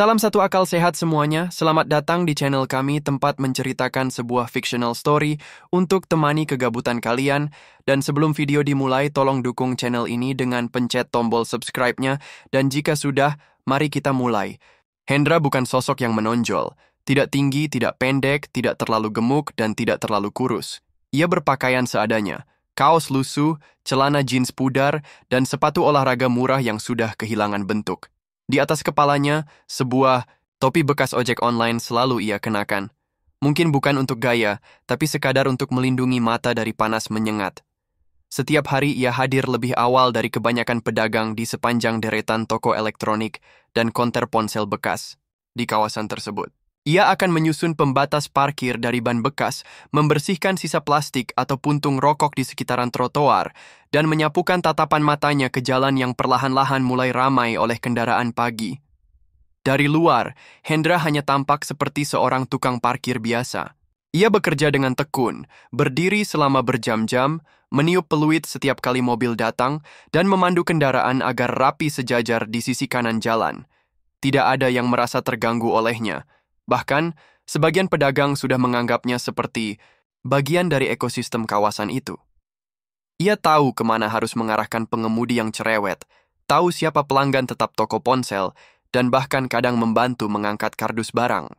Salam satu akal sehat semuanya, selamat datang di channel kami tempat menceritakan sebuah fictional story untuk temani kegabutan kalian. Dan sebelum video dimulai, tolong dukung channel ini dengan pencet tombol subscribe-nya. Dan jika sudah, mari kita mulai. Hendra bukan sosok yang menonjol. Tidak tinggi, tidak pendek, tidak terlalu gemuk, dan tidak terlalu kurus. Ia berpakaian seadanya. Kaos lusuh, celana jeans pudar, dan sepatu olahraga murah yang sudah kehilangan bentuk. Di atas kepalanya, sebuah topi bekas ojek online selalu ia kenakan. Mungkin bukan untuk gaya, tapi sekadar untuk melindungi mata dari panas menyengat. Setiap hari ia hadir lebih awal dari kebanyakan pedagang di sepanjang deretan toko elektronik dan konter ponsel bekas di kawasan tersebut. Ia akan menyusun pembatas parkir dari ban bekas, membersihkan sisa plastik atau puntung rokok di sekitaran trotoar, dan menyapukan tatapan matanya ke jalan yang perlahan-lahan mulai ramai oleh kendaraan pagi. Dari luar, Hendra hanya tampak seperti seorang tukang parkir biasa. Ia bekerja dengan tekun, berdiri selama berjam-jam, meniup peluit setiap kali mobil datang, dan memandu kendaraan agar rapi sejajar di sisi kanan jalan. Tidak ada yang merasa terganggu olehnya. Bahkan, sebagian pedagang sudah menganggapnya seperti bagian dari ekosistem kawasan itu. Ia tahu kemana harus mengarahkan pengemudi yang cerewet, tahu siapa pelanggan tetap toko ponsel, dan bahkan kadang membantu mengangkat kardus barang.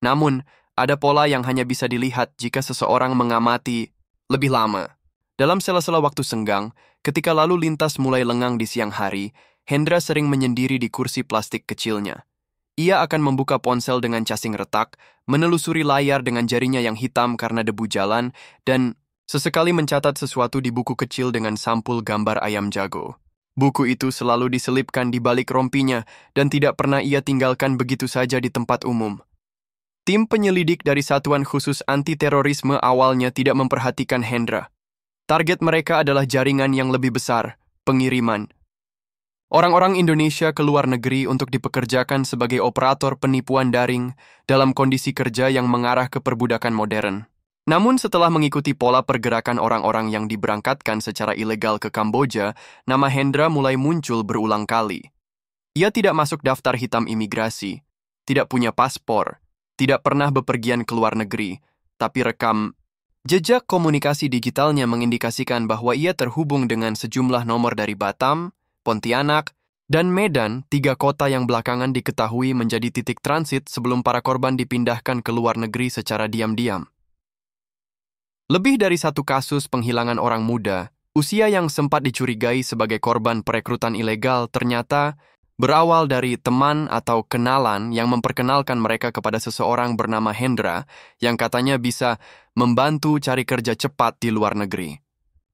Namun, ada pola yang hanya bisa dilihat jika seseorang mengamati lebih lama. Dalam sela-sela waktu senggang, ketika lalu lintas mulai lengang di siang hari, Hendra sering menyendiri di kursi plastik kecilnya. Ia akan membuka ponsel dengan casing retak, menelusuri layar dengan jarinya yang hitam karena debu jalan, dan sesekali mencatat sesuatu di buku kecil dengan sampul gambar ayam jago. Buku itu selalu diselipkan di balik rompinya dan tidak pernah ia tinggalkan begitu saja di tempat umum. Tim penyelidik dari Satuan Khusus Anti-Terorisme awalnya tidak memperhatikan Hendra. Target mereka adalah jaringan yang lebih besar, pengiriman. Orang-orang Indonesia ke luar negeri untuk dipekerjakan sebagai operator penipuan daring dalam kondisi kerja yang mengarah ke perbudakan modern. Namun setelah mengikuti pola pergerakan orang-orang yang diberangkatkan secara ilegal ke Kamboja, nama Hendra mulai muncul berulang kali. Ia tidak masuk daftar hitam imigrasi, tidak punya paspor, tidak pernah bepergian ke luar negeri, tapi rekam jejak komunikasi digitalnya mengindikasikan bahwa ia terhubung dengan sejumlah nomor dari Batam, Pontianak, dan Medan, 3 kota yang belakangan diketahui menjadi titik transit sebelum para korban dipindahkan ke luar negeri secara diam-diam. Lebih dari satu kasus penghilangan orang muda, usia yang sempat dicurigai sebagai korban perekrutan ilegal ternyata berawal dari teman atau kenalan yang memperkenalkan mereka kepada seseorang bernama Hendra yang katanya bisa membantu cari kerja cepat di luar negeri.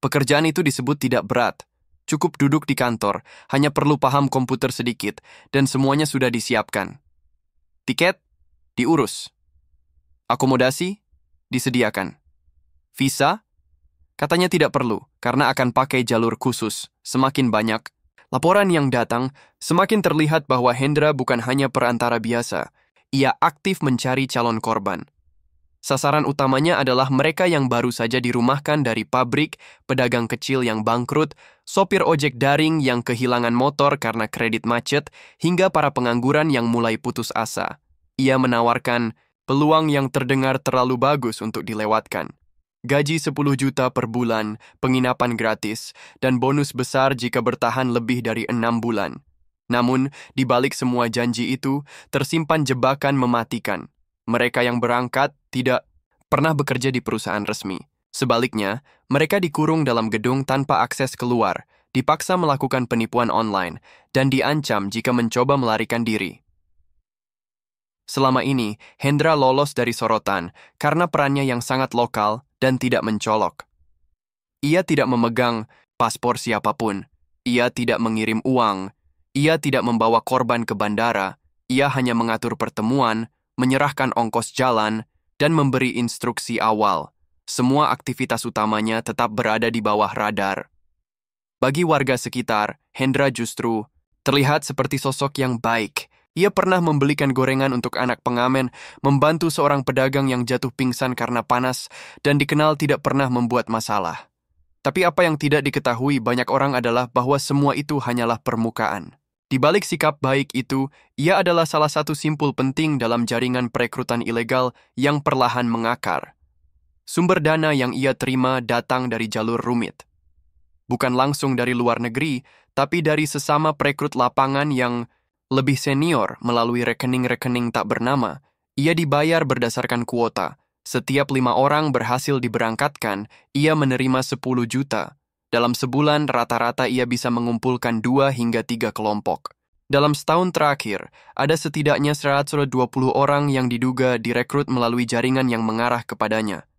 Pekerjaan itu disebut tidak berat. Cukup duduk di kantor, hanya perlu paham komputer sedikit, dan semuanya sudah disiapkan. Tiket? Diurus. Akomodasi? Disediakan. Visa? Katanya tidak perlu, karena akan pakai jalur khusus. Semakin banyak laporan yang datang, semakin terlihat bahwa Hendra bukan hanya perantara biasa. Ia aktif mencari calon korban. Sasaran utamanya adalah mereka yang baru saja dirumahkan dari pabrik, pedagang kecil yang bangkrut, sopir ojek daring yang kehilangan motor karena kredit macet, hingga para pengangguran yang mulai putus asa. Ia menawarkan peluang yang terdengar terlalu bagus untuk dilewatkan. Gaji 10 juta per bulan, penginapan gratis, dan bonus besar jika bertahan lebih dari 6 bulan. Namun, di balik semua janji itu, tersimpan jebakan mematikan. Mereka yang berangkat tidak pernah bekerja di perusahaan resmi. Sebaliknya, mereka dikurung dalam gedung tanpa akses keluar, dipaksa melakukan penipuan online, dan diancam jika mencoba melarikan diri. Selama ini, Hendra lolos dari sorotan karena perannya yang sangat lokal dan tidak mencolok. Ia tidak memegang paspor siapapun, ia tidak mengirim uang, ia tidak membawa korban ke bandara, ia hanya mengatur pertemuan, menyerahkan ongkos jalan, dan memberi instruksi awal. Semua aktivitas utamanya tetap berada di bawah radar. Bagi warga sekitar, Hendra justru terlihat seperti sosok yang baik. Ia pernah membelikan gorengan untuk anak pengamen, membantu seorang pedagang yang jatuh pingsan karena panas, dan dikenal tidak pernah membuat masalah. Tapi apa yang tidak diketahui banyak orang adalah bahwa semua itu hanyalah permukaan. Di balik sikap baik itu, ia adalah salah satu simpul penting dalam jaringan perekrutan ilegal yang perlahan mengakar. Sumber dana yang ia terima datang dari jalur rumit. Bukan langsung dari luar negeri, tapi dari sesama perekrut lapangan yang lebih senior melalui rekening-rekening tak bernama. Ia dibayar berdasarkan kuota. Setiap 5 orang berhasil diberangkatkan, ia menerima 10 juta. Dalam sebulan, rata-rata ia bisa mengumpulkan 2 hingga 3 kelompok. Dalam setahun terakhir, ada setidaknya 120 orang yang diduga direkrut melalui jaringan yang mengarah kepadanya.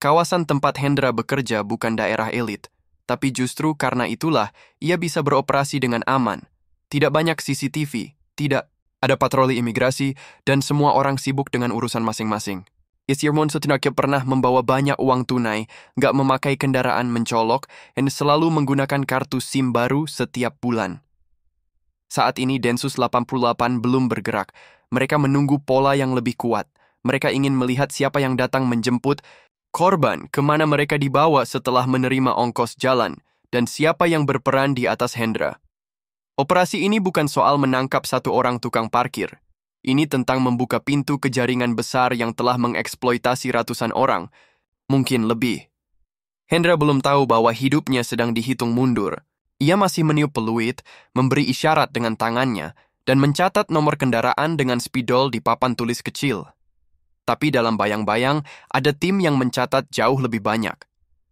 Kawasan tempat Hendra bekerja bukan daerah elit, tapi justru karena itulah ia bisa beroperasi dengan aman. Tidak banyak CCTV, tidak ada patroli imigrasi, dan semua orang sibuk dengan urusan masing-masing. Isirmon setidaknya pernah membawa banyak uang tunai, nggak memakai kendaraan mencolok, dan selalu menggunakan kartu SIM baru setiap bulan. Saat ini Densus 88 belum bergerak. Mereka menunggu pola yang lebih kuat. Mereka ingin melihat siapa yang datang menjemput korban, kemana mereka dibawa setelah menerima ongkos jalan, dan siapa yang berperan di atas Hendra. Operasi ini bukan soal menangkap satu orang tukang parkir. Ini tentang membuka pintu ke jaringan besar yang telah mengeksploitasi ratusan orang, mungkin lebih. Hendra belum tahu bahwa hidupnya sedang dihitung mundur. Ia masih meniup peluit, memberi isyarat dengan tangannya, dan mencatat nomor kendaraan dengan spidol di papan tulis kecil. Tapi dalam bayang-bayang, ada tim yang mencatat jauh lebih banyak.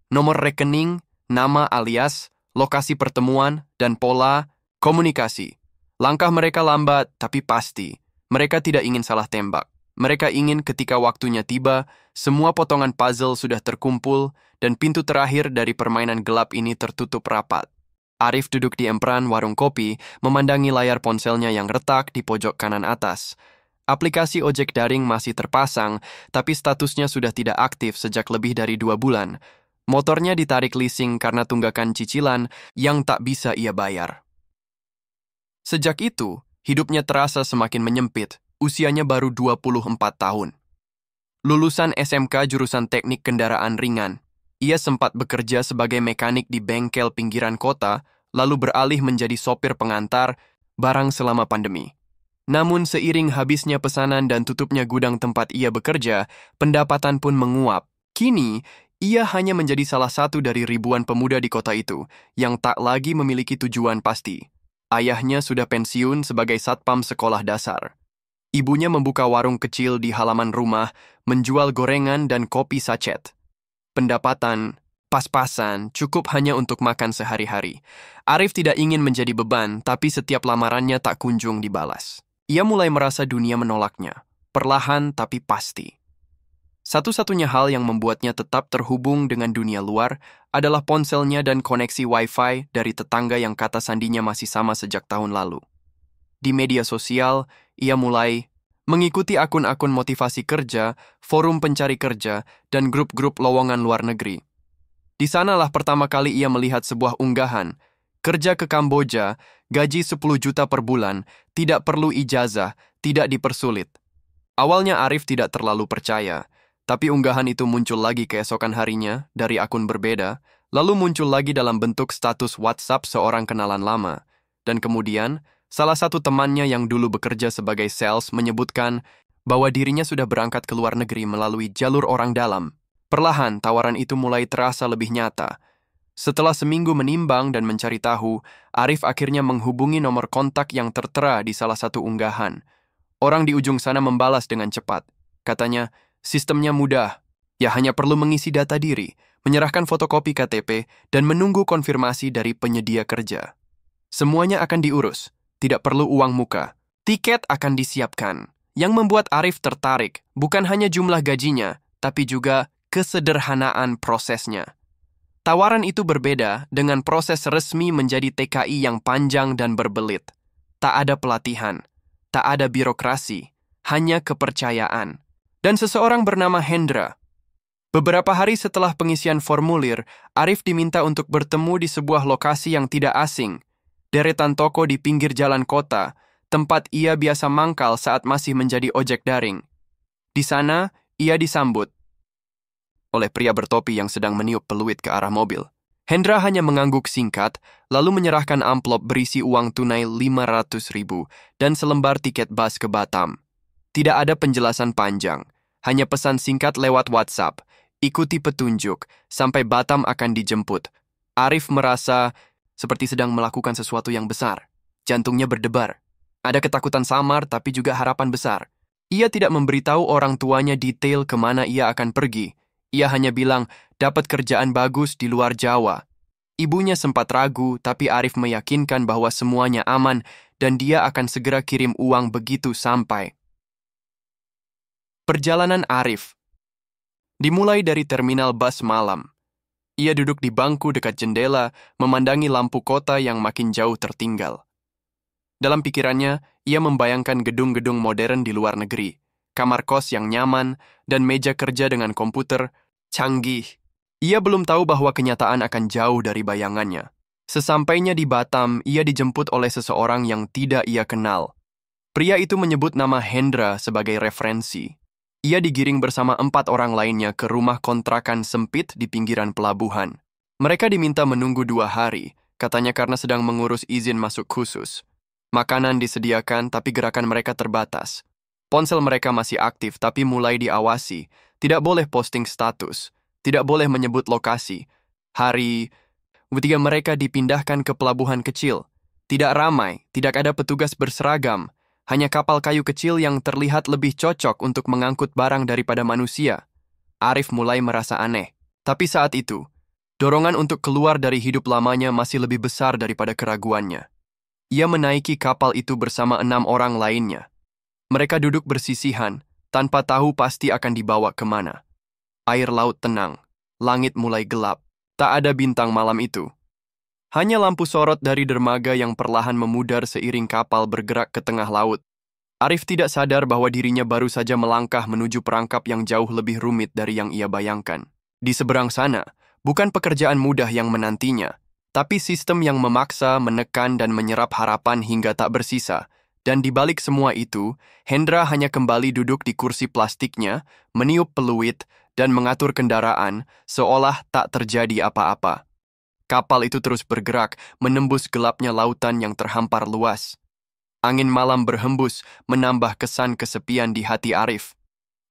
Nomor rekening, nama alias, lokasi pertemuan, dan pola komunikasi. Langkah mereka lambat, tapi pasti. Mereka tidak ingin salah tembak. Mereka ingin ketika waktunya tiba, semua potongan puzzle sudah terkumpul, dan pintu terakhir dari permainan gelap ini tertutup rapat. Arif duduk di emperan warung kopi, memandangi layar ponselnya yang retak di pojok kanan atas. Aplikasi ojek daring masih terpasang, tapi statusnya sudah tidak aktif sejak lebih dari 2 bulan. Motornya ditarik leasing karena tunggakan cicilan yang tak bisa ia bayar. Sejak itu, hidupnya terasa semakin menyempit, usianya baru 24 tahun. Lulusan SMK jurusan teknik kendaraan ringan, ia sempat bekerja sebagai mekanik di bengkel pinggiran kota, lalu beralih menjadi sopir pengantar barang selama pandemi. Namun seiring habisnya pesanan dan tutupnya gudang tempat ia bekerja, pendapatan pun menguap. Kini, ia hanya menjadi salah satu dari ribuan pemuda di kota itu yang tak lagi memiliki tujuan pasti. Ayahnya sudah pensiun sebagai satpam sekolah dasar. Ibunya membuka warung kecil di halaman rumah, menjual gorengan dan kopi sachet. Pendapatan pas-pasan, cukup hanya untuk makan sehari-hari. Arif tidak ingin menjadi beban, tapi setiap lamarannya tak kunjung dibalas. Ia mulai merasa dunia menolaknya, perlahan tapi pasti. Satu-satunya hal yang membuatnya tetap terhubung dengan dunia luar adalah ponselnya dan koneksi Wi-Fi dari tetangga yang kata sandinya masih sama sejak tahun lalu. Di media sosial, ia mulai mengikuti akun-akun motivasi kerja, forum pencari kerja, dan grup-grup lowongan luar negeri. Di sanalah pertama kali ia melihat sebuah unggahan, kerja ke Kamboja, gaji 10 juta per bulan, tidak perlu ijazah, tidak dipersulit. Awalnya Arif tidak terlalu percaya, tapi unggahan itu muncul lagi keesokan harinya dari akun berbeda, lalu muncul lagi dalam bentuk status WhatsApp seorang kenalan lama. Dan kemudian, salah satu temannya yang dulu bekerja sebagai sales menyebutkan bahwa dirinya sudah berangkat ke luar negeri melalui jalur orang dalam. Perlahan, tawaran itu mulai terasa lebih nyata. Setelah seminggu menimbang dan mencari tahu, Arif akhirnya menghubungi nomor kontak yang tertera di salah satu unggahan. Orang di ujung sana membalas dengan cepat. Katanya, sistemnya mudah. Ya hanya perlu mengisi data diri, menyerahkan fotokopi KTP, dan menunggu konfirmasi dari penyedia kerja. Semuanya akan diurus, tidak perlu uang muka. Tiket akan disiapkan. Yang membuat Arif tertarik bukan hanya jumlah gajinya, tapi juga kesederhanaan prosesnya. Tawaran itu berbeda dengan proses resmi menjadi TKI yang panjang dan berbelit. Tak ada pelatihan, tak ada birokrasi, hanya kepercayaan. Dan seseorang bernama Hendra. Beberapa hari setelah pengisian formulir, Arif diminta untuk bertemu di sebuah lokasi yang tidak asing, deretan toko di pinggir jalan kota, tempat ia biasa mangkal saat masih menjadi ojek daring. Di sana, ia disambut oleh pria bertopi yang sedang meniup peluit ke arah mobil. Hendra hanya mengangguk singkat, lalu menyerahkan amplop berisi uang tunai 500.000 dan selembar tiket bus ke Batam. Tidak ada penjelasan panjang, hanya pesan singkat lewat WhatsApp. Ikuti petunjuk, sampai Batam akan dijemput. Arif merasa seperti sedang melakukan sesuatu yang besar. Jantungnya berdebar. Ada ketakutan samar tapi juga harapan besar. Ia tidak memberitahu orang tuanya detail kemana ia akan pergi. Ia hanya bilang dapat kerjaan bagus di luar Jawa. Ibunya sempat ragu, tapi Arif meyakinkan bahwa semuanya aman dan dia akan segera kirim uang begitu sampai. Perjalanan Arif dimulai dari terminal bus malam. Ia duduk di bangku dekat jendela, memandangi lampu kota yang makin jauh tertinggal. Dalam pikirannya, ia membayangkan gedung-gedung modern di luar negeri, kamar kos yang nyaman, dan meja kerja dengan komputer canggih. Ia belum tahu bahwa kenyataan akan jauh dari bayangannya. Sesampainya di Batam, ia dijemput oleh seseorang yang tidak ia kenal. Pria itu menyebut nama Hendra sebagai referensi. Ia digiring bersama 4 orang lainnya ke rumah kontrakan sempit di pinggiran pelabuhan. Mereka diminta menunggu 2 hari, katanya karena sedang mengurus izin masuk khusus. Makanan disediakan, tapi gerakan mereka terbatas. Ponsel mereka masih aktif, tapi mulai diawasi. Tidak boleh posting status. Tidak boleh menyebut lokasi. Hari ketika mereka dipindahkan ke pelabuhan kecil. Tidak ramai, tidak ada petugas berseragam. Hanya kapal kayu kecil yang terlihat lebih cocok untuk mengangkut barang daripada manusia. Arif mulai merasa aneh. Tapi saat itu, dorongan untuk keluar dari hidup lamanya masih lebih besar daripada keraguannya. Ia menaiki kapal itu bersama 6 orang lainnya. Mereka duduk bersisihan, tanpa tahu pasti akan dibawa kemana. Air laut tenang, langit mulai gelap, tak ada bintang malam itu. Hanya lampu sorot dari dermaga yang perlahan memudar seiring kapal bergerak ke tengah laut. Arif tidak sadar bahwa dirinya baru saja melangkah menuju perangkap yang jauh lebih rumit dari yang ia bayangkan. Di seberang sana, bukan pekerjaan mudah yang menantinya, tapi sistem yang memaksa, menekan, dan menyerap harapan hingga tak bersisa. Dan di balik semua itu, Hendra hanya kembali duduk di kursi plastiknya, meniup peluit, dan mengatur kendaraan, seolah tak terjadi apa-apa. Kapal itu terus bergerak, menembus gelapnya lautan yang terhampar luas. Angin malam berhembus, menambah kesan kesepian di hati Arif.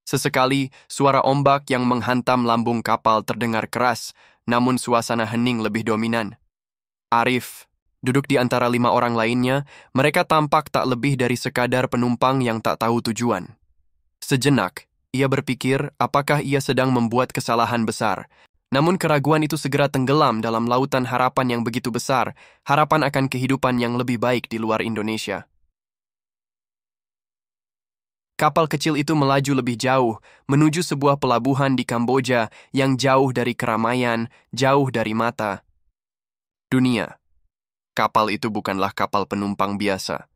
Sesekali, suara ombak yang menghantam lambung kapal terdengar keras, namun suasana hening lebih dominan. Arif duduk di antara 5 orang lainnya, mereka tampak tak lebih dari sekadar penumpang yang tak tahu tujuan. Sejenak, ia berpikir apakah ia sedang membuat kesalahan besar. Namun keraguan itu segera tenggelam dalam lautan harapan yang begitu besar, harapan akan kehidupan yang lebih baik di luar Indonesia. Kapal kecil itu melaju lebih jauh, menuju sebuah pelabuhan di Kamboja yang jauh dari keramaian, jauh dari mata dunia. Kapal itu bukanlah kapal penumpang biasa.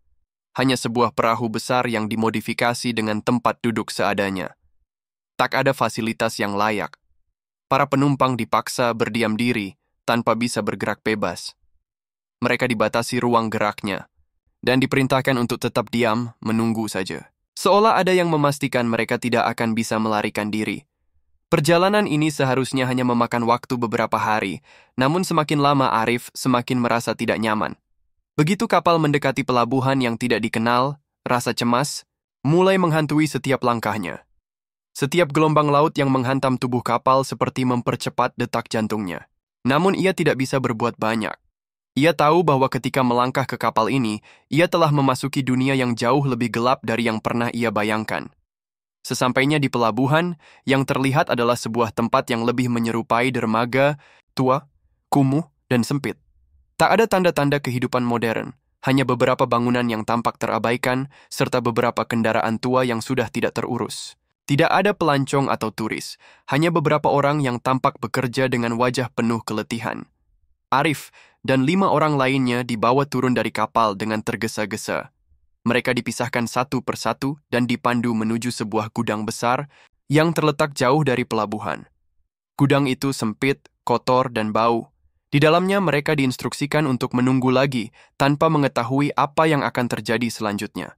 Hanya sebuah perahu besar yang dimodifikasi dengan tempat duduk seadanya. Tak ada fasilitas yang layak. Para penumpang dipaksa berdiam diri tanpa bisa bergerak bebas. Mereka dibatasi ruang geraknya dan diperintahkan untuk tetap diam, menunggu saja. Seolah ada yang memastikan mereka tidak akan bisa melarikan diri. Perjalanan ini seharusnya hanya memakan waktu beberapa hari, namun semakin lama Arif semakin merasa tidak nyaman. Begitu kapal mendekati pelabuhan yang tidak dikenal, rasa cemas mulai menghantui setiap langkahnya. Setiap gelombang laut yang menghantam tubuh kapal seperti mempercepat detak jantungnya. Namun ia tidak bisa berbuat banyak. Ia tahu bahwa ketika melangkah ke kapal ini, ia telah memasuki dunia yang jauh lebih gelap dari yang pernah ia bayangkan. Sesampainya di pelabuhan, yang terlihat adalah sebuah tempat yang lebih menyerupai dermaga, tua, kumuh, dan sempit. Tak ada tanda-tanda kehidupan modern, hanya beberapa bangunan yang tampak terabaikan, serta beberapa kendaraan tua yang sudah tidak terurus. Tidak ada pelancong atau turis, hanya beberapa orang yang tampak bekerja dengan wajah penuh keletihan. Arif dan 5 orang lainnya dibawa turun dari kapal dengan tergesa-gesa. Mereka dipisahkan satu persatu dan dipandu menuju sebuah gudang besar yang terletak jauh dari pelabuhan. Gudang itu sempit, kotor, dan bau. Di dalamnya mereka diinstruksikan untuk menunggu lagi tanpa mengetahui apa yang akan terjadi selanjutnya.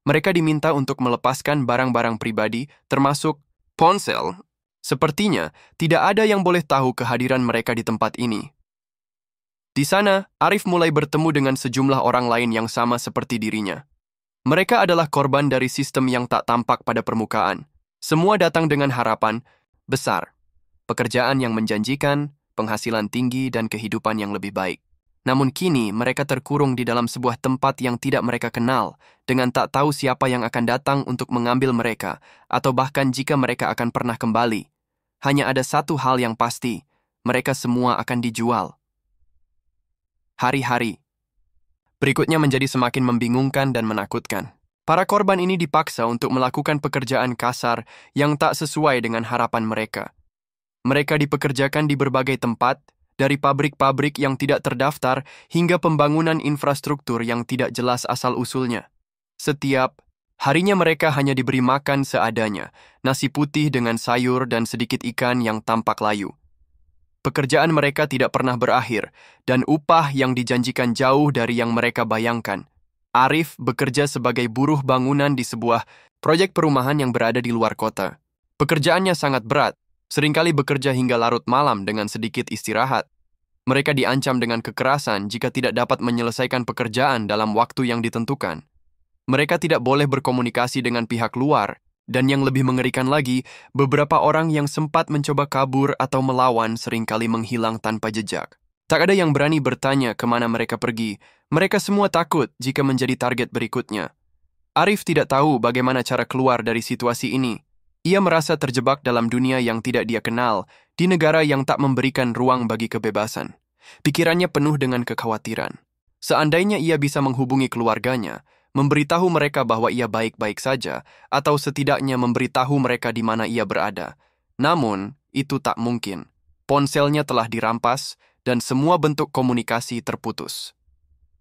Mereka diminta untuk melepaskan barang-barang pribadi, termasuk ponsel. Sepertinya tidak ada yang boleh tahu kehadiran mereka di tempat ini. Di sana, Arif mulai bertemu dengan sejumlah orang lain yang sama seperti dirinya. Mereka adalah korban dari sistem yang tak tampak pada permukaan. Semua datang dengan harapan besar, pekerjaan yang menjanjikan, penghasilan tinggi, dan kehidupan yang lebih baik. Namun kini mereka terkurung di dalam sebuah tempat yang tidak mereka kenal, dengan tak tahu siapa yang akan datang untuk mengambil mereka, atau bahkan jika mereka akan pernah kembali. Hanya ada satu hal yang pasti, mereka semua akan dijual. Hari-hari berikutnya menjadi semakin membingungkan dan menakutkan. Para korban ini dipaksa untuk melakukan pekerjaan kasar yang tak sesuai dengan harapan mereka. Mereka dipekerjakan di berbagai tempat, dari pabrik-pabrik yang tidak terdaftar hingga pembangunan infrastruktur yang tidak jelas asal-usulnya. Setiap harinya mereka hanya diberi makan seadanya, nasi putih dengan sayur dan sedikit ikan yang tampak layu. Pekerjaan mereka tidak pernah berakhir, dan upah yang dijanjikan jauh dari yang mereka bayangkan. Arif bekerja sebagai buruh bangunan di sebuah proyek perumahan yang berada di luar kota. Pekerjaannya sangat berat, seringkali bekerja hingga larut malam dengan sedikit istirahat. Mereka diancam dengan kekerasan jika tidak dapat menyelesaikan pekerjaan dalam waktu yang ditentukan. Mereka tidak boleh berkomunikasi dengan pihak luar, dan yang lebih mengerikan lagi, beberapa orang yang sempat mencoba kabur atau melawan seringkali menghilang tanpa jejak. Tak ada yang berani bertanya kemana mereka pergi. Mereka semua takut jika menjadi target berikutnya. Arif tidak tahu bagaimana cara keluar dari situasi ini. Ia merasa terjebak dalam dunia yang tidak dia kenal, di negara yang tak memberikan ruang bagi kebebasan. Pikirannya penuh dengan kekhawatiran. Seandainya ia bisa menghubungi keluarganya, memberitahu mereka bahwa ia baik-baik saja, atau setidaknya memberitahu mereka di mana ia berada. Namun, itu tak mungkin. Ponselnya telah dirampas, dan semua bentuk komunikasi terputus.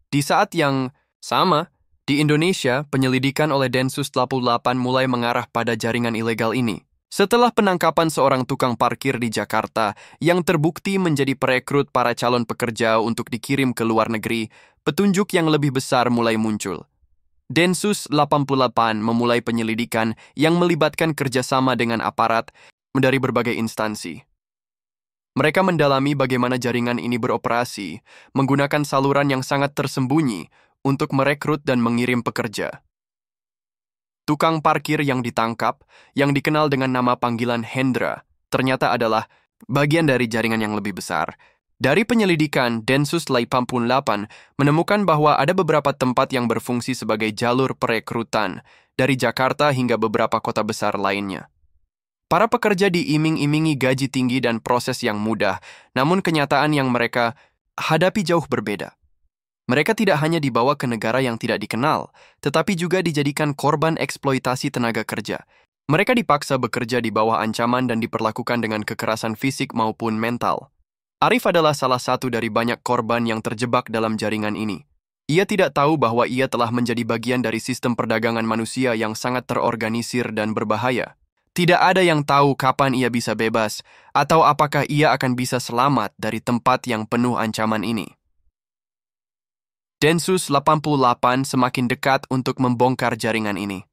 Di saat yang sama, di Indonesia, penyelidikan oleh Densus 88 mulai mengarah pada jaringan ilegal ini. Setelah penangkapan seorang tukang parkir di Jakarta yang terbukti menjadi perekrut para calon pekerja untuk dikirim ke luar negeri, petunjuk yang lebih besar mulai muncul. Densus 88 memulai penyelidikan yang melibatkan kerjasama dengan aparat dari berbagai instansi. Mereka mendalami bagaimana jaringan ini beroperasi, menggunakan saluran yang sangat tersembunyi untuk merekrut dan mengirim pekerja. Tukang parkir yang ditangkap, yang dikenal dengan nama panggilan Hendra, ternyata adalah bagian dari jaringan yang lebih besar. Dari penyelidikan, Densus 88 menemukan bahwa ada beberapa tempat yang berfungsi sebagai jalur perekrutan dari Jakarta hingga beberapa kota besar lainnya. Para pekerja diiming-imingi gaji tinggi dan proses yang mudah, namun kenyataan yang mereka hadapi jauh berbeda. Mereka tidak hanya dibawa ke negara yang tidak dikenal, tetapi juga dijadikan korban eksploitasi tenaga kerja. Mereka dipaksa bekerja di bawah ancaman dan diperlakukan dengan kekerasan fisik maupun mental. Arif adalah salah satu dari banyak korban yang terjebak dalam jaringan ini. Ia tidak tahu bahwa ia telah menjadi bagian dari sistem perdagangan manusia yang sangat terorganisir dan berbahaya. Tidak ada yang tahu kapan ia bisa bebas, atau apakah ia akan bisa selamat dari tempat yang penuh ancaman ini. Densus 88 semakin dekat untuk membongkar jaringan ini.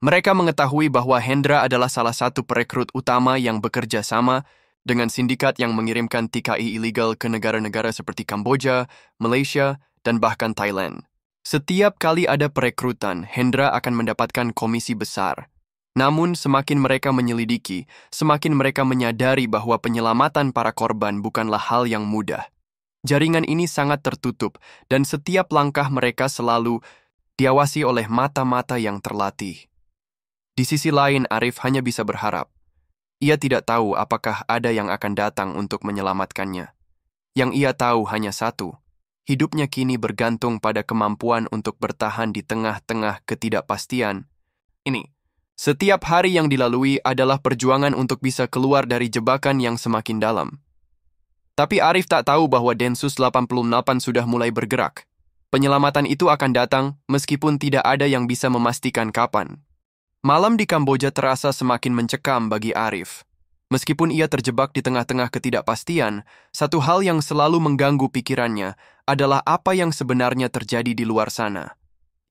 Mereka mengetahui bahwa Hendra adalah salah satu perekrut utama yang bekerja sama dengan sindikat yang mengirimkan TKI ilegal ke negara-negara seperti Kamboja, Malaysia, dan bahkan Thailand. Setiap kali ada perekrutan, Hendra akan mendapatkan komisi besar. Namun semakin mereka menyelidiki, semakin mereka menyadari bahwa penyelamatan para korban bukanlah hal yang mudah. Jaringan ini sangat tertutup, dan setiap langkah mereka selalu diawasi oleh mata-mata yang terlatih. Di sisi lain, Arif hanya bisa berharap. Ia tidak tahu apakah ada yang akan datang untuk menyelamatkannya. Yang ia tahu hanya satu, hidupnya kini bergantung pada kemampuan untuk bertahan di tengah-tengah ketidakpastian ini. Setiap hari yang dilalui adalah perjuangan untuk bisa keluar dari jebakan yang semakin dalam. Tapi Arif tak tahu bahwa Densus 88 sudah mulai bergerak. Penyelamatan itu akan datang meskipun tidak ada yang bisa memastikan kapan. Malam di Kamboja terasa semakin mencekam bagi Arif. Meskipun ia terjebak di tengah-tengah ketidakpastian, satu hal yang selalu mengganggu pikirannya adalah apa yang sebenarnya terjadi di luar sana.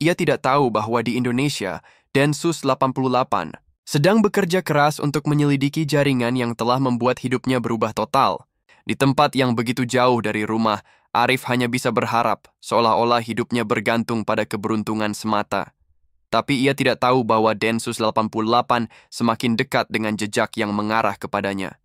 Ia tidak tahu bahwa di Indonesia, Densus 88 sedang bekerja keras untuk menyelidiki jaringan yang telah membuat hidupnya berubah total. Di tempat yang begitu jauh dari rumah, Arif hanya bisa berharap, seolah-olah hidupnya bergantung pada keberuntungan semata. Tapi ia tidak tahu bahwa Densus 88 semakin dekat dengan jejak yang mengarah kepadanya.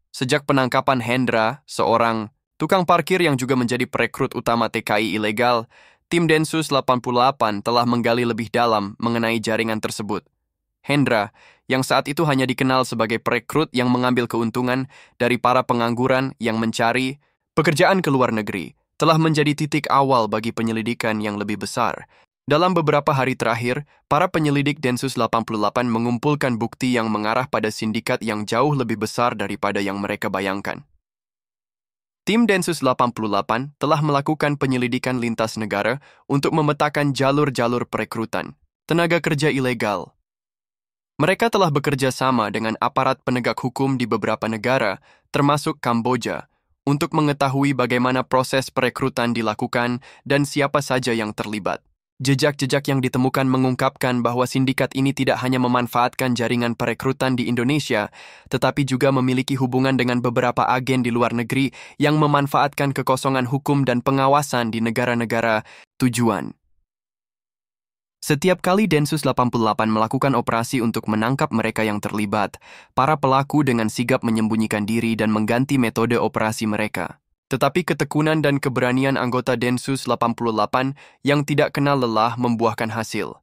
Sejak penangkapan Hendra, seorang tukang parkir yang juga menjadi perekrut utama TKI ilegal, tim Densus 88 telah menggali lebih dalam mengenai jaringan tersebut. Hendra, yang saat itu hanya dikenal sebagai perekrut yang mengambil keuntungan dari para pengangguran yang mencari pekerjaan ke luar negeri, telah menjadi titik awal bagi penyelidikan yang lebih besar. Dalam beberapa hari terakhir, para penyelidik Densus 88 mengumpulkan bukti yang mengarah pada sindikat yang jauh lebih besar daripada yang mereka bayangkan. Tim Densus 88 telah melakukan penyelidikan lintas negara untuk memetakan jalur-jalur perekrutan, tenaga kerja ilegal. Mereka telah bekerja sama dengan aparat penegak hukum di beberapa negara, termasuk Kamboja, untuk mengetahui bagaimana proses perekrutan dilakukan dan siapa saja yang terlibat. Jejak-jejak yang ditemukan mengungkapkan bahwa sindikat ini tidak hanya memanfaatkan jaringan perekrutan di Indonesia, tetapi juga memiliki hubungan dengan beberapa agen di luar negeri yang memanfaatkan kekosongan hukum dan pengawasan di negara-negara tujuan. Setiap kali Densus 88 melakukan operasi untuk menangkap mereka yang terlibat, para pelaku dengan sigap menyembunyikan diri dan mengganti metode operasi mereka. Tetapi ketekunan dan keberanian anggota Densus 88 yang tidak kenal lelah membuahkan hasil.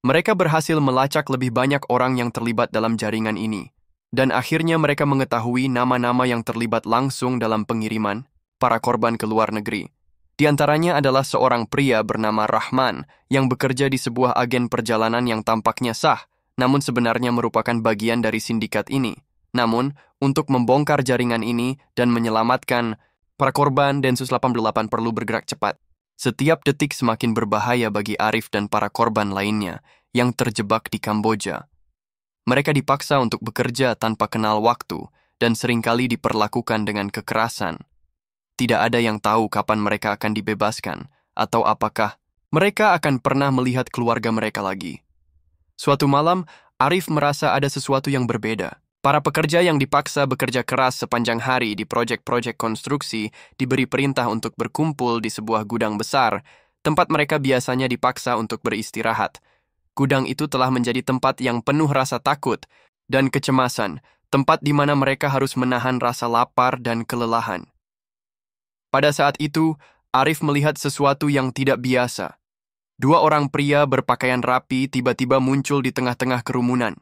Mereka berhasil melacak lebih banyak orang yang terlibat dalam jaringan ini, dan akhirnya mereka mengetahui nama-nama yang terlibat langsung dalam pengiriman para korban ke luar negeri. Di antaranya adalah seorang pria bernama Rahman yang bekerja di sebuah agen perjalanan yang tampaknya sah, namun sebenarnya merupakan bagian dari sindikat ini. Namun, untuk membongkar jaringan ini dan menyelamatkan para korban, Densus 88 perlu bergerak cepat. Setiap detik semakin berbahaya bagi Arif dan para korban lainnya yang terjebak di Kamboja. Mereka dipaksa untuk bekerja tanpa kenal waktu dan seringkali diperlakukan dengan kekerasan. Tidak ada yang tahu kapan mereka akan dibebaskan atau apakah mereka akan pernah melihat keluarga mereka lagi. Suatu malam, Arif merasa ada sesuatu yang berbeda. Para pekerja yang dipaksa bekerja keras sepanjang hari di proyek-proyek konstruksi diberi perintah untuk berkumpul di sebuah gudang besar, tempat mereka biasanya dipaksa untuk beristirahat. Gudang itu telah menjadi tempat yang penuh rasa takut dan kecemasan, tempat di mana mereka harus menahan rasa lapar dan kelelahan. Pada saat itu, Arif melihat sesuatu yang tidak biasa. Dua orang pria berpakaian rapi tiba-tiba muncul di tengah-tengah kerumunan.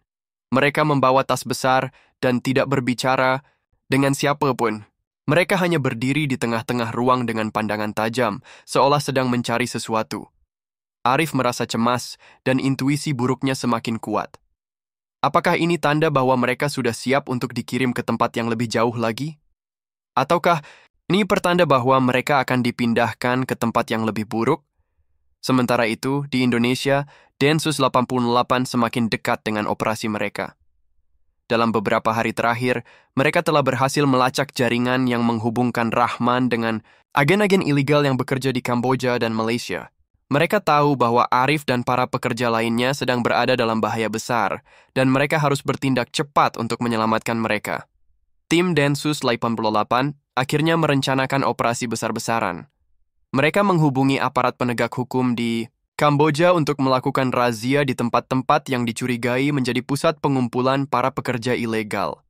Mereka membawa tas besar dan tidak berbicara dengan siapapun. Mereka hanya berdiri di tengah-tengah ruang dengan pandangan tajam, seolah sedang mencari sesuatu. Arif merasa cemas dan intuisi buruknya semakin kuat. Apakah ini tanda bahwa mereka sudah siap untuk dikirim ke tempat yang lebih jauh lagi? Ataukah ini pertanda bahwa mereka akan dipindahkan ke tempat yang lebih buruk? Sementara itu, di Indonesia, Densus 88 semakin dekat dengan operasi mereka. Dalam beberapa hari terakhir, mereka telah berhasil melacak jaringan yang menghubungkan Rahman dengan agen-agen ilegal yang bekerja di Kamboja dan Malaysia. Mereka tahu bahwa Arif dan para pekerja lainnya sedang berada dalam bahaya besar, dan mereka harus bertindak cepat untuk menyelamatkan mereka. Tim Densus 88 akhirnya merencanakan operasi besar-besaran. Mereka menghubungi aparat penegak hukum di Kamboja untuk melakukan razia di tempat-tempat yang dicurigai menjadi pusat pengumpulan para pekerja ilegal.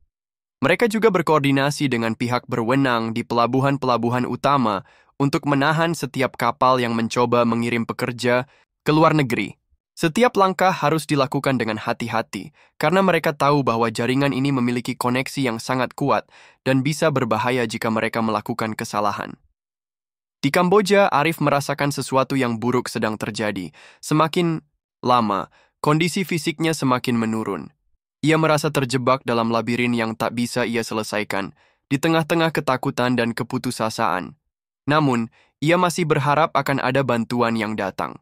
Mereka juga berkoordinasi dengan pihak berwenang di pelabuhan-pelabuhan utama untuk menahan setiap kapal yang mencoba mengirim pekerja ke luar negeri. Setiap langkah harus dilakukan dengan hati-hati, karena mereka tahu bahwa jaringan ini memiliki koneksi yang sangat kuat dan bisa berbahaya jika mereka melakukan kesalahan. Di Kamboja, Arif merasakan sesuatu yang buruk sedang terjadi. Semakin lama, kondisi fisiknya semakin menurun. Ia merasa terjebak dalam labirin yang tak bisa ia selesaikan, di tengah-tengah ketakutan dan keputusasaan. Namun, ia masih berharap akan ada bantuan yang datang.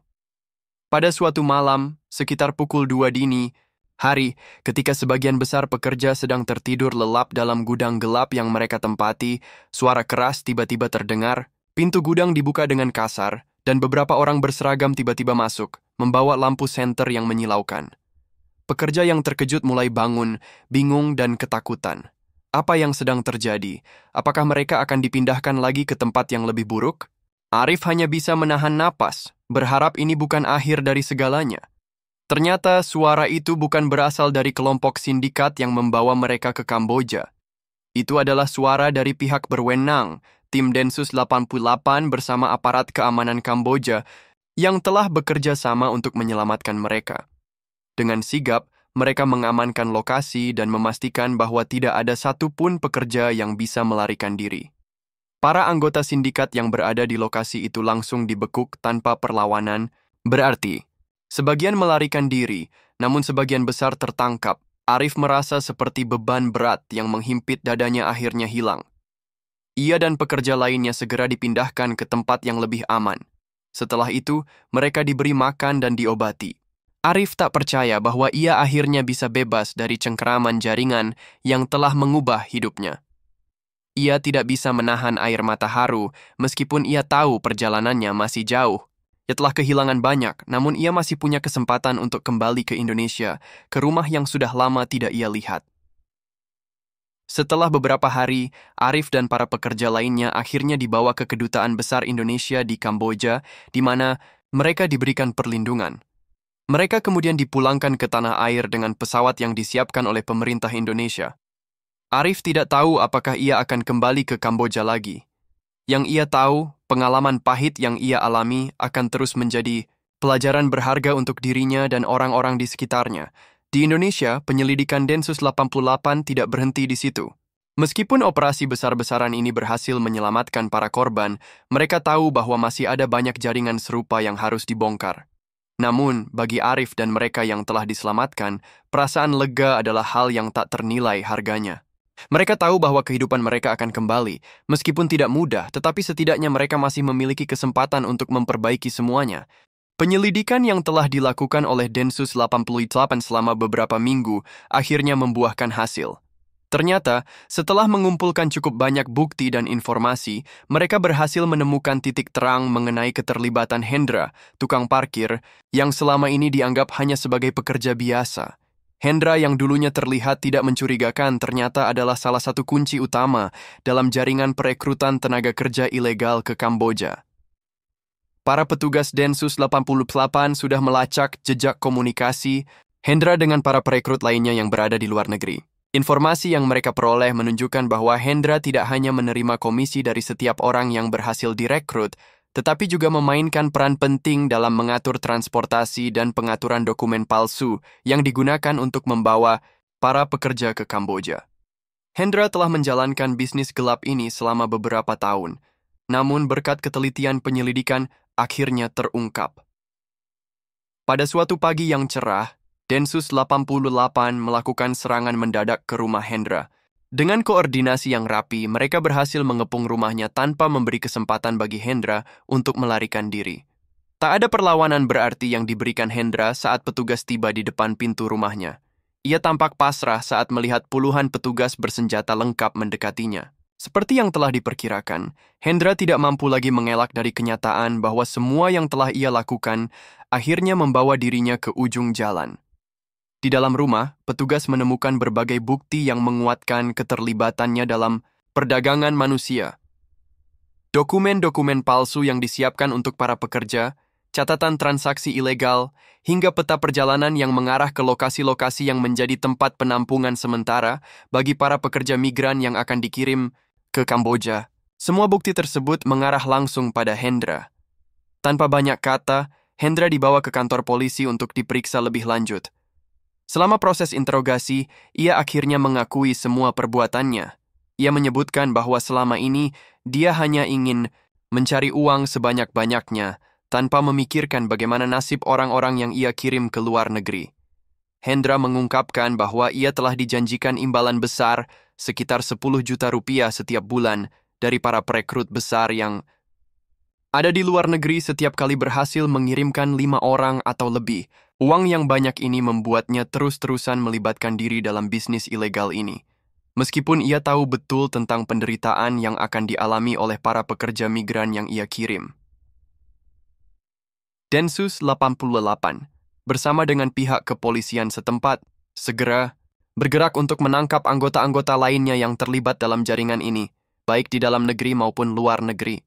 Pada suatu malam, sekitar pukul 2 dini hari, ketika sebagian besar pekerja sedang tertidur lelap dalam gudang gelap yang mereka tempati, suara keras tiba-tiba terdengar. Pintu gudang dibuka dengan kasar, dan beberapa orang berseragam tiba-tiba masuk, membawa lampu senter yang menyilaukan. Pekerja yang terkejut mulai bangun, bingung dan ketakutan. Apa yang sedang terjadi? Apakah mereka akan dipindahkan lagi ke tempat yang lebih buruk? Arif hanya bisa menahan napas, berharap ini bukan akhir dari segalanya. Ternyata suara itu bukan berasal dari kelompok sindikat yang membawa mereka ke Kamboja. Itu adalah suara dari pihak berwenang, tim Densus 88 bersama aparat keamanan Kamboja yang telah bekerja sama untuk menyelamatkan mereka. Dengan sigap, mereka mengamankan lokasi dan memastikan bahwa tidak ada satupun pekerja yang bisa melarikan diri. Para anggota sindikat yang berada di lokasi itu langsung dibekuk tanpa perlawanan, berarti sebagian melarikan diri, namun sebagian besar tertangkap. Arif merasa seperti beban berat yang menghimpit dadanya akhirnya hilang. Ia dan pekerja lainnya segera dipindahkan ke tempat yang lebih aman. Setelah itu, mereka diberi makan dan diobati. Arif tak percaya bahwa ia akhirnya bisa bebas dari cengkeraman jaringan yang telah mengubah hidupnya. Ia tidak bisa menahan air mata haru meskipun ia tahu perjalanannya masih jauh. Ia telah kehilangan banyak, namun ia masih punya kesempatan untuk kembali ke Indonesia, ke rumah yang sudah lama tidak ia lihat. Setelah beberapa hari, Arif dan para pekerja lainnya akhirnya dibawa ke Kedutaan Besar Indonesia di Kamboja, di mana mereka diberikan perlindungan. Mereka kemudian dipulangkan ke tanah air dengan pesawat yang disiapkan oleh pemerintah Indonesia. Arif tidak tahu apakah ia akan kembali ke Kamboja lagi. Yang ia tahu, pengalaman pahit yang ia alami akan terus menjadi pelajaran berharga untuk dirinya dan orang-orang di sekitarnya. Di Indonesia, penyelidikan Densus 88 tidak berhenti di situ. Meskipun operasi besar-besaran ini berhasil menyelamatkan para korban, mereka tahu bahwa masih ada banyak jaringan serupa yang harus dibongkar. Namun, bagi Arif dan mereka yang telah diselamatkan, perasaan lega adalah hal yang tak ternilai harganya. Mereka tahu bahwa kehidupan mereka akan kembali, meskipun tidak mudah, tetapi setidaknya mereka masih memiliki kesempatan untuk memperbaiki semuanya. Penyelidikan yang telah dilakukan oleh Densus 88 selama beberapa minggu akhirnya membuahkan hasil. Ternyata, setelah mengumpulkan cukup banyak bukti dan informasi, mereka berhasil menemukan titik terang mengenai keterlibatan Hendra, tukang parkir, yang selama ini dianggap hanya sebagai pekerja biasa. Hendra yang dulunya terlihat tidak mencurigakan ternyata adalah salah satu kunci utama dalam jaringan perekrutan tenaga kerja ilegal ke Kamboja. Para petugas Densus 88 sudah melacak jejak komunikasi Hendra dengan para perekrut lainnya yang berada di luar negeri. Informasi yang mereka peroleh menunjukkan bahwa Hendra tidak hanya menerima komisi dari setiap orang yang berhasil direkrut, tetapi juga memainkan peran penting dalam mengatur transportasi dan pengaturan dokumen palsu yang digunakan untuk membawa para pekerja ke Kamboja. Hendra telah menjalankan bisnis gelap ini selama beberapa tahun, namun berkat ketelitian penyelidikan akhirnya terungkap. Pada suatu pagi yang cerah, Densus 88 melakukan serangan mendadak ke rumah Hendra. Dengan koordinasi yang rapi, mereka berhasil mengepung rumahnya tanpa memberi kesempatan bagi Hendra untuk melarikan diri. Tak ada perlawanan berarti yang diberikan Hendra saat petugas tiba di depan pintu rumahnya. Ia tampak pasrah saat melihat puluhan petugas bersenjata lengkap mendekatinya. Seperti yang telah diperkirakan, Hendra tidak mampu lagi mengelak dari kenyataan bahwa semua yang telah ia lakukan akhirnya membawa dirinya ke ujung jalan. Di dalam rumah, petugas menemukan berbagai bukti yang menguatkan keterlibatannya dalam perdagangan manusia. Dokumen-dokumen palsu yang disiapkan untuk para pekerja, catatan transaksi ilegal, hingga peta perjalanan yang mengarah ke lokasi-lokasi yang menjadi tempat penampungan sementara bagi para pekerja migran yang akan dikirim ke Kamboja. Semua bukti tersebut mengarah langsung pada Hendra. Tanpa banyak kata, Hendra dibawa ke kantor polisi untuk diperiksa lebih lanjut. Selama proses interogasi, ia akhirnya mengakui semua perbuatannya. Ia menyebutkan bahwa selama ini dia hanya ingin mencari uang sebanyak-banyaknya tanpa memikirkan bagaimana nasib orang-orang yang ia kirim ke luar negeri. Hendra mengungkapkan bahwa ia telah dijanjikan imbalan besar sekitar 10 juta rupiah setiap bulan dari para perekrut besar yang ada di luar negeri setiap kali berhasil mengirimkan 5 orang atau lebih. Uang yang banyak ini membuatnya terus-terusan melibatkan diri dalam bisnis ilegal ini. Meskipun ia tahu betul tentang penderitaan yang akan dialami oleh para pekerja migran yang ia kirim. Densus 88, bersama dengan pihak kepolisian setempat, segera bergerak untuk menangkap anggota-anggota lainnya yang terlibat dalam jaringan ini, baik di dalam negeri maupun luar negeri.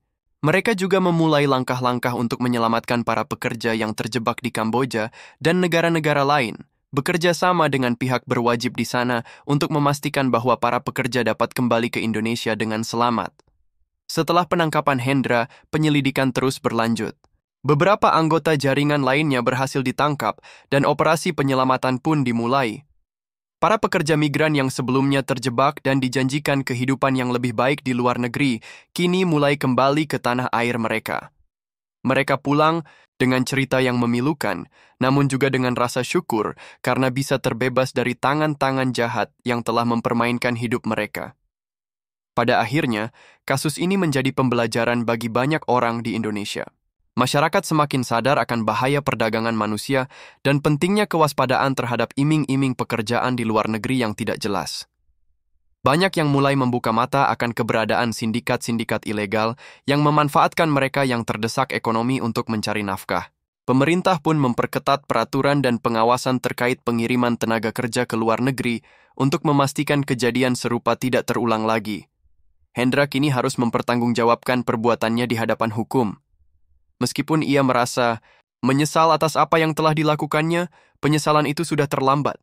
Mereka juga memulai langkah-langkah untuk menyelamatkan para pekerja yang terjebak di Kamboja dan negara-negara lain, bekerja sama dengan pihak berwajib di sana untuk memastikan bahwa para pekerja dapat kembali ke Indonesia dengan selamat. Setelah penangkapan Hendra, penyelidikan terus berlanjut. Beberapa anggota jaringan lainnya berhasil ditangkap dan operasi penyelamatan pun dimulai. Para pekerja migran yang sebelumnya terjebak dan dijanjikan kehidupan yang lebih baik di luar negeri, kini mulai kembali ke tanah air mereka. Mereka pulang dengan cerita yang memilukan, namun juga dengan rasa syukur karena bisa terbebas dari tangan-tangan jahat yang telah mempermainkan hidup mereka. Pada akhirnya, kasus ini menjadi pembelajaran bagi banyak orang di Indonesia. Masyarakat semakin sadar akan bahaya perdagangan manusia dan pentingnya kewaspadaan terhadap iming-iming pekerjaan di luar negeri yang tidak jelas. Banyak yang mulai membuka mata akan keberadaan sindikat-sindikat ilegal yang memanfaatkan mereka yang terdesak ekonomi untuk mencari nafkah. Pemerintah pun memperketat peraturan dan pengawasan terkait pengiriman tenaga kerja ke luar negeri untuk memastikan kejadian serupa tidak terulang lagi. Hendra kini harus mempertanggungjawabkan perbuatannya di hadapan hukum. Meskipun ia merasa menyesal atas apa yang telah dilakukannya, penyesalan itu sudah terlambat.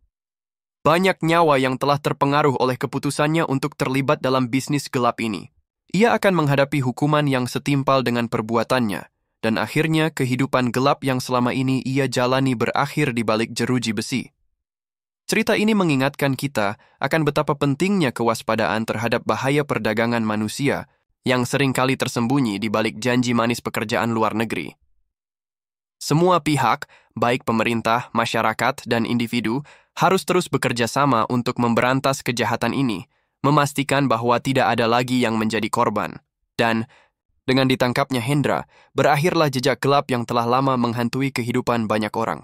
Banyak nyawa yang telah terpengaruh oleh keputusannya untuk terlibat dalam bisnis gelap ini. Ia akan menghadapi hukuman yang setimpal dengan perbuatannya, dan akhirnya kehidupan gelap yang selama ini ia jalani berakhir di balik jeruji besi. Cerita ini mengingatkan kita akan betapa pentingnya kewaspadaan terhadap bahaya perdagangan manusia yang seringkali tersembunyi di balik janji manis pekerjaan luar negeri. Semua pihak, baik pemerintah, masyarakat, dan individu, harus terus bekerja sama untuk memberantas kejahatan ini, memastikan bahwa tidak ada lagi yang menjadi korban. Dan, dengan ditangkapnya Hendra, berakhirlah jejak gelap yang telah lama menghantui kehidupan banyak orang.